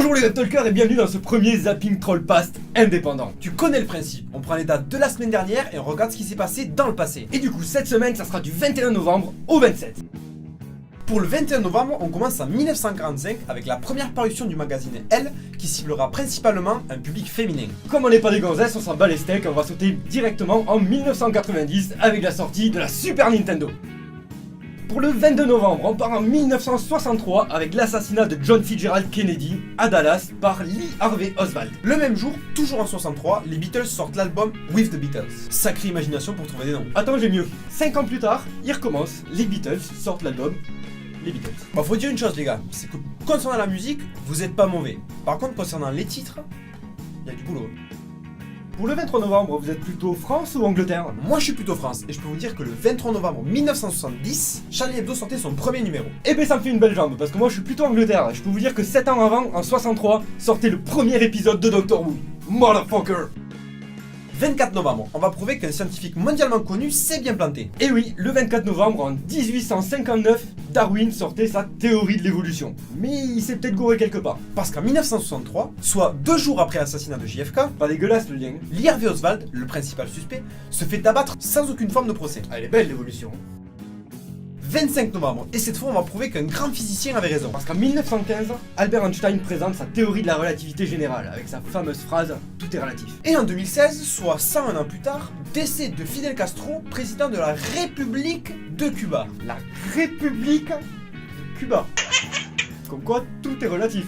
Bonjour les Webtalkers et bienvenue dans ce premier Zapping Trollpast indépendant. Tu connais le principe, on prend les dates de la semaine dernière et on regarde ce qui s'est passé dans le passé. Et du coup cette semaine ça sera du 21 novembre au 27. Pour le 21 novembre, on commence en 1945 avec la première parution du magazine Elle qui ciblera principalement un public féminin. Comme on n'est pas des gonzesses, on s'en bat les steaks, on va sauter directement en 1990 avec la sortie de la Super Nintendo. Pour le 22 novembre, on part en 1963 avec l'assassinat de John Fitzgerald Kennedy à Dallas par Lee Harvey Oswald. Le même jour, toujours en 63, les Beatles sortent l'album With the Beatles. Sacrée imagination pour trouver des noms. Attends, j'ai mieux. 5 ans plus tard, ils recommencent, les Beatles sortent l'album Les Beatles. Bon, faut dire une chose les gars, c'est que concernant la musique, vous êtes pas mauvais. Par contre, concernant les titres, il y a du boulot. Pour le 23 novembre, vous êtes plutôt France ou Angleterre? Moi je suis plutôt France et je peux vous dire que le 23 novembre 1970, Charlie Hebdo sortait son premier numéro. Eh ben ça me fait une belle jambe parce que moi je suis plutôt Angleterre. Je peux vous dire que 7 ans avant, en 63, sortait le premier épisode de Doctor Who. Motherfucker! 24 novembre, on va prouver qu'un scientifique mondialement connu s'est bien planté. Et oui, le 24 novembre en 1859, Darwin sortait sa théorie de l'évolution. Mais il s'est peut-être gouré quelque part. Parce qu'en 1963, soit 2 jours après l'assassinat de JFK, Pas dégueulasse le lien. Lee Harvey Oswald, le principal suspect, se fait abattre sans aucune forme de procès. Elle est belle l'évolution. 25 novembre, et cette fois on va prouver qu'un grand physicien avait raison. Parce qu'en 1915, Albert Einstein présente sa théorie de la relativité générale avec sa fameuse phrase « Tout est relatif ». Et en 2016, soit 101 ans plus tard, décès de Fidel Castro, président de la République de Cuba. La République de Cuba. Comme quoi, tout est relatif.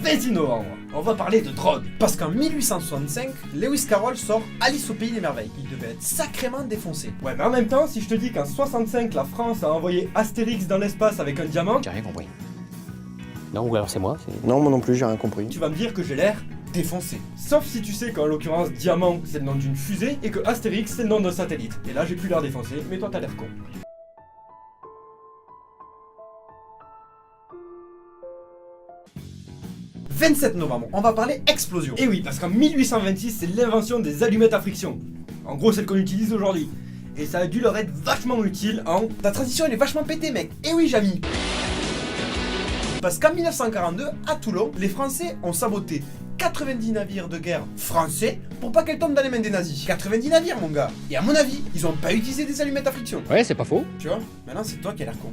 26 novembre, on va parler de drogue. Parce qu'en 1865, Lewis Carroll sort Alice au pays des merveilles. Il devait être sacrément défoncé. Ouais, mais en même temps, si je te dis qu'en 65, la France a envoyé Astérix dans l'espace avec un diamant, J'ai rien compris. Non, ou alors c'est moi, c'est... Non, moi non plus, j'ai rien compris. tu vas me dire que j'ai l'air Défoncé. sauf si tu sais qu'en l'occurrence, diamant, c'est le nom d'une fusée et que Astérix, c'est le nom d'un satellite. Et là, j'ai plus l'air défoncé, mais toi, t'as l'air con. « 27 novembre, on va parler explosion. Et oui, parce qu'en 1826, c'est l'invention des allumettes à friction. En gros, celle qu'on utilise aujourd'hui. Et ça a dû leur être vachement utile en... Ta transition elle est vachement pétée mec. Et oui Jamy. Parce qu'en 1942, à Toulon, les Français ont saboté 90 navires de guerre français pour pas qu'elles tombent dans les mains des nazis. 90 navires mon gars. Et à mon avis, ils ont pas utilisé des allumettes à friction. Ouais, c'est pas faux. Tu vois, maintenant c'est toi qui as l'air con.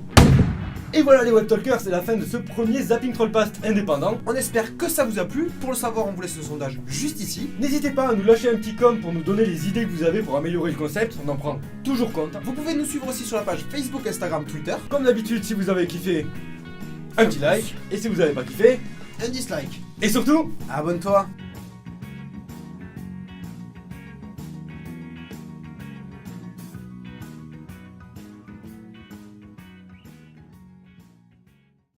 Et voilà les Webtalkers, c'est la fin de ce premier Zapping Trollpast indépendant. On espère que ça vous a plu. Pour le savoir, on vous laisse le sondage juste ici. N'hésitez pas à nous lâcher un petit com pour nous donner les idées que vous avez pour améliorer le concept, on en prend toujours compte. Vous pouvez nous suivre aussi sur la page Facebook, Instagram, Twitter. Comme d'habitude, si vous avez kiffé, un petit like, et si vous avez pas kiffé, Un dislike. et surtout, Abonne-toi.